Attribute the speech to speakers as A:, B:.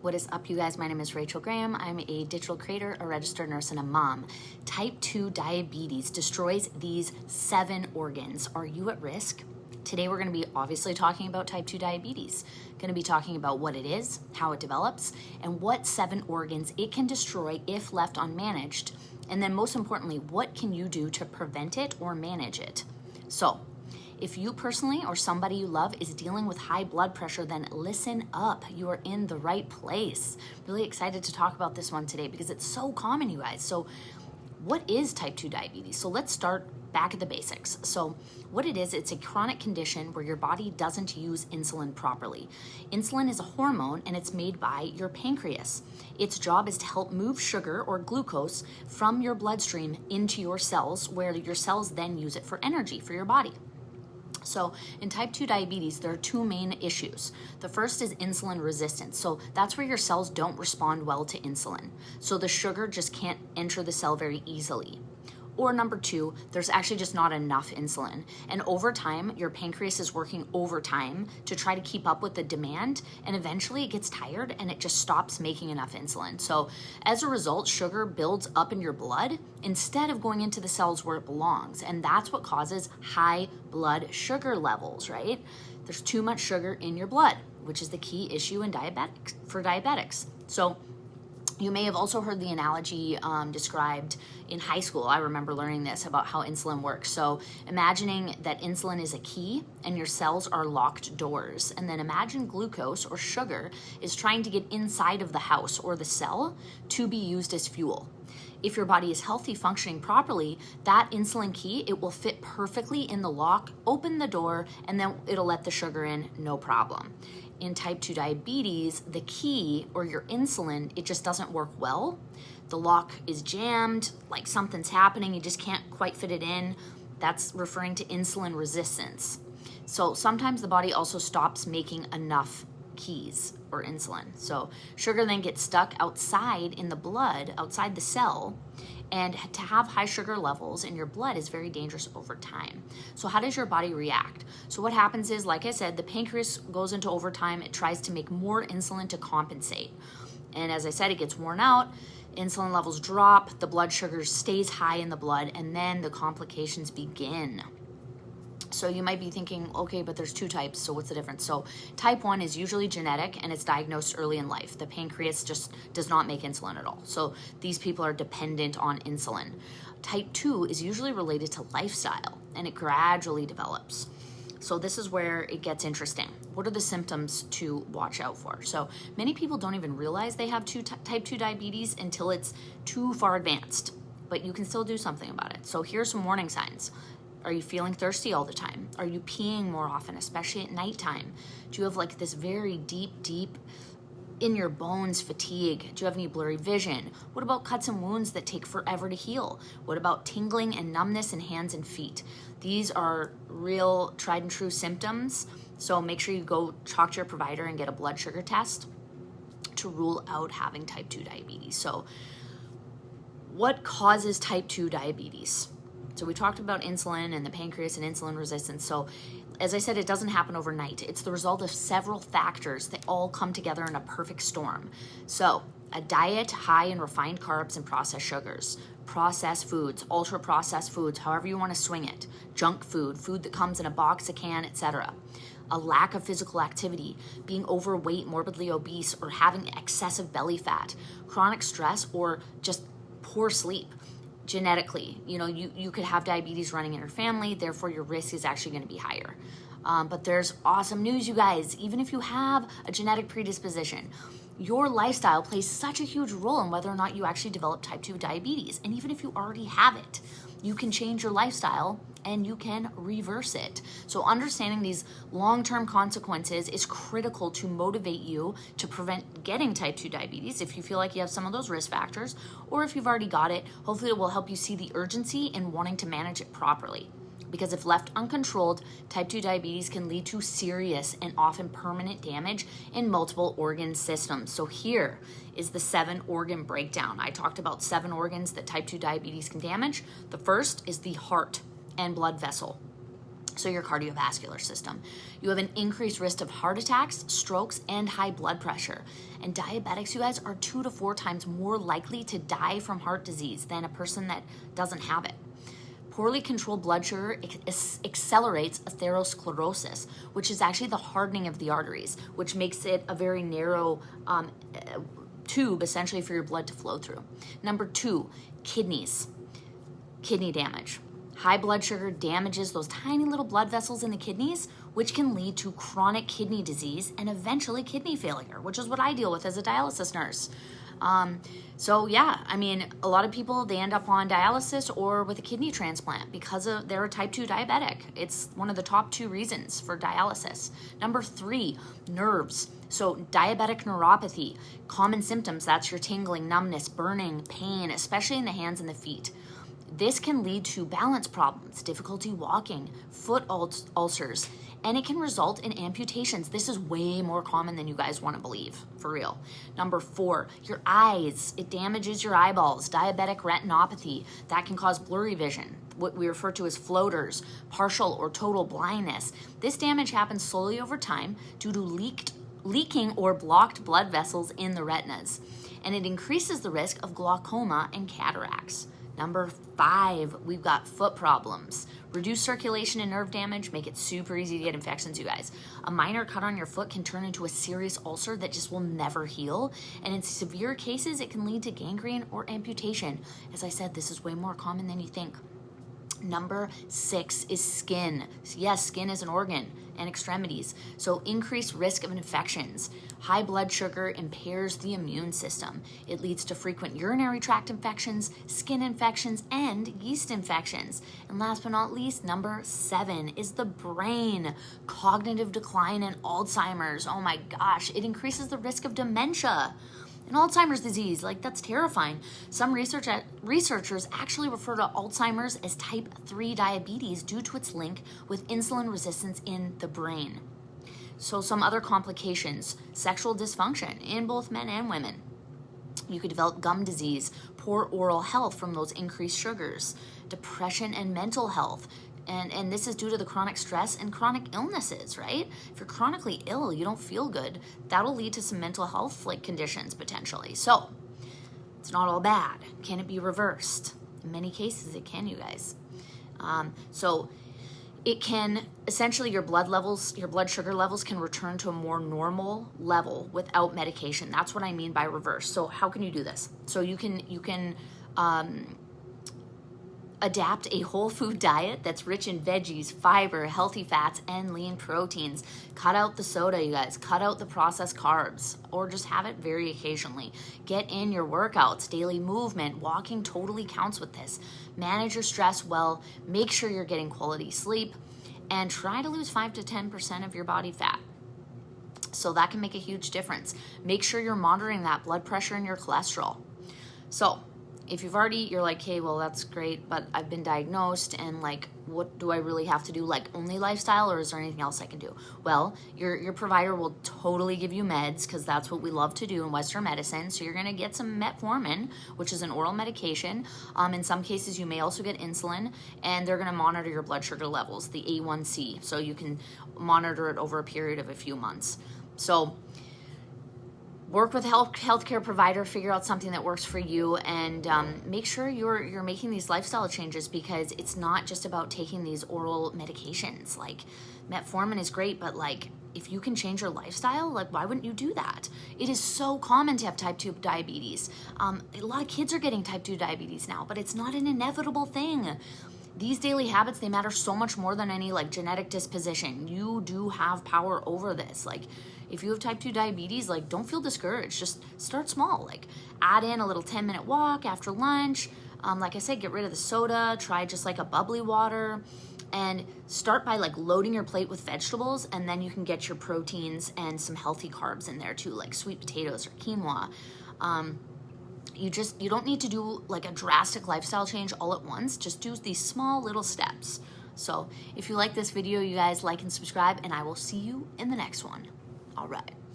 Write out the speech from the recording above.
A: What is up, you guys? My name is Rachel Graham. I'm a digital creator, a registered nurse, and a mom. Type 2 diabetes destroys these 7 organs. Are you at risk? Today we're going to be obviously talking about type 2 diabetes. Going to be talking about what it is, how it develops, and what 7 organs it can destroy if left unmanaged. And then most importantly, what can you do to prevent it or manage it? So, if you personally or somebody you love is dealing with high blood pressure, then listen up. You are in the right place. Really excited to talk about this one today because it's so common, you guys. So what is type 2 diabetes? So let's start back at the basics. So what it is, it's a chronic condition where your body doesn't use insulin properly. Insulin is a hormone and it's made by your pancreas. Its job is to help move sugar or glucose from your bloodstream into your cells, where your cells then use it for energy for your body. So in type 2 diabetes, there are 2 main issues. The first is insulin resistance. So that's where your cells don't respond well to insulin. So the sugar just can't enter the cell very easily. Or number 2, there's actually just not enough insulin. And over time, your pancreas is working overtime to try to keep up with the demand. And eventually it gets tired and it just stops making enough insulin. So as a result, sugar builds up in your blood instead of going into the cells where it belongs. And that's what causes high blood sugar levels, right? There's too much sugar in your blood, which is the key issue in diabetics. So you may have also heard the analogy described in high school. I remember learning this about how insulin works. So imagining that insulin is a key and your cells are locked doors. And then imagine glucose or sugar is trying to get inside of the house or the cell to be used as fuel. If your body is healthy, functioning properly, that insulin key, it will fit perfectly in the lock, open the door, and then it'll let the sugar in, no problem. In type 2 diabetes, the key or your insulin, it just doesn't work well. The lock is jammed, like something's happening, you just can't quite fit it in. That's referring to insulin resistance. So sometimes the body also stops making enough keys or insulin. So sugar then gets stuck outside in the blood, outside the cell, and to have high sugar levels in your blood is very dangerous over time. So how does your body react? So what happens is, like I said, the pancreas goes into overtime. It tries to make more insulin to compensate. And as I said, it gets worn out. Insulin levels drop, the blood sugar stays high in the blood, and then the complications begin. So you might be thinking, okay, but there's 2 types, so what's the difference? So type 1 is usually genetic and it's diagnosed early in life. The pancreas just does not make insulin at all. So these people are dependent on insulin. Type 2 is usually related to lifestyle and it gradually develops. So this is where it gets interesting. What are the symptoms to watch out for? So many people don't even realize they have type 2 diabetes until it's too far advanced, but you can still do something about it. So here's some warning signs. Are you feeling thirsty all the time? Are you peeing more often, especially at nighttime? Do you have like this very deep in your bones fatigue? Do you have any blurry vision? What about cuts and wounds that take forever to heal? What about tingling and numbness in hands and feet? These are real tried and true symptoms. So make sure you go talk to your provider and get a blood sugar test to rule out having type 2 diabetes. So what causes type 2 diabetes? So we talked about insulin and the pancreas and insulin resistance. So as I said, it doesn't happen overnight. It's the result of several factors that all come together in a perfect storm. So a diet high in refined carbs and processed sugars, processed foods, ultra processed foods, however you want to swing it, junk food, food that comes in a box, a can, etc. A lack of physical activity, being overweight, morbidly obese, or having excessive belly fat, chronic stress, or just poor sleep. Genetically, you could have diabetes running in your family, therefore your risk is actually going to be higher. But there's awesome news, you guys. Even if you have a genetic predisposition, your lifestyle plays such a huge role in whether or not you actually develop type 2 diabetes. And even if you already have it, you can change your lifestyle and you can reverse it. So understanding these long-term consequences is critical to motivate you to prevent getting type 2 diabetes if you feel like you have some of those risk factors, or if you've already got it, hopefully it will help you see the urgency in wanting to manage it properly. Because if left uncontrolled, type 2 diabetes can lead to serious and often permanent damage in multiple organ systems. So here is the 7 organ breakdown. I talked about 7 organs that type 2 diabetes can damage. The first is the heart and blood vessel. So your cardiovascular system. You have an increased risk of heart attacks, strokes, and high blood pressure. And diabetics, you guys, are 2 to 4 times more likely to die from heart disease than a person that doesn't have it. Poorly controlled blood sugar accelerates atherosclerosis, which is actually the hardening of the arteries, which makes it a very narrow tube, essentially, for your blood to flow through. Number 2, kidneys. Kidney damage. High blood sugar damages those tiny little blood vessels in the kidneys, which can lead to chronic kidney disease and eventually kidney failure, which is what I deal with as a dialysis nurse. So yeah, I mean, a lot of people, they end up on dialysis or with a kidney transplant because they're a type 2 diabetic. It's one of the top 2 reasons for dialysis. Number 3, nerves. So diabetic neuropathy, common symptoms, that's your tingling, numbness, burning, pain, especially in the hands and the feet. This can lead to balance problems, difficulty walking, foot ulcers, and it can result in amputations. This is way more common than you guys want to believe, for real. Number 4, your eyes. It damages your eyeballs. Diabetic retinopathy, that can cause blurry vision, what we refer to as floaters, partial or total blindness. This damage happens slowly over time due to leaking or blocked blood vessels in the retinas, and it increases the risk of glaucoma and cataracts. Number 5, we've got foot problems. Reduce circulation and nerve damage, make it super easy to get infections, you guys. A minor cut on your foot can turn into a serious ulcer that just will never heal. And in severe cases, it can lead to gangrene or amputation. As I said, this is way more common than you think. Number 6 is skin. Yes, skin is an organ, and extremities. So increased risk of infections. High blood sugar impairs the immune system. It leads to frequent urinary tract infections, skin infections, and yeast infections. And last but not least, number 7 is the brain. Cognitive decline and Alzheimer's. Oh my gosh, it increases the risk of dementia. And Alzheimer's disease, like, that's terrifying. Some researchers actually refer to Alzheimer's as type 3 diabetes due to its link with insulin resistance in the brain. So some other complications: sexual dysfunction in both men and women. You could develop gum disease, poor oral health from those increased sugars, depression and mental health. And this is due to the chronic stress and chronic illnesses, right? If you're chronically ill, you don't feel good, that'll lead to some mental health conditions potentially. So it's not all bad. Can it be reversed? In many cases, it can, you guys. So it can, essentially, your blood sugar levels can return to a more normal level without medication. That's what I mean by reverse. So how can you do this? So you can adapt a whole food diet that's rich in veggies, fiber, healthy fats, and lean proteins. Cut out the soda, you guys. Cut out the processed carbs, or just have it very occasionally. Get in your workouts, daily movement. Walking totally counts with this. Manage your stress well. Make sure you're getting quality sleep, and try to lose 5 to 10% of your body fat. So that can make a huge difference. Make sure you're monitoring that blood pressure and your cholesterol. So if you're like, hey, well, that's great, but I've been diagnosed, and like, what do I really have to do? Like, only lifestyle, or is there anything else I can do? Well, your provider will totally give you meds, because that's what we love to do in Western medicine. So you're going to get some metformin, which is an oral medication. In some cases, you may also get insulin, and they're going to monitor your blood sugar levels, the A1C. So you can monitor it over a period of a few months. So work with a healthcare provider, figure out something that works for you, and make sure you're making these lifestyle changes, because it's not just about taking these oral medications. Like, metformin is great, but like, if you can change your lifestyle, like, why wouldn't you do that? It is so common to have type 2 diabetes. A lot of kids are getting type 2 diabetes now, but it's not an inevitable thing. These daily habits, they matter so much more than any like genetic disposition. You do have power over this. Like, if you have type 2 diabetes, like, don't feel discouraged. Just start small. Like, add in a little 10-minute walk after lunch. Like I said, get rid of the soda. Try just like a bubbly water, and start by like loading your plate with vegetables, and then you can get your proteins and some healthy carbs in there too, like sweet potatoes or quinoa. You don't need to do like a drastic lifestyle change all at once. Just do these small little steps. So if you like this video, you guys, like and subscribe, and I will see you in the next one. All right.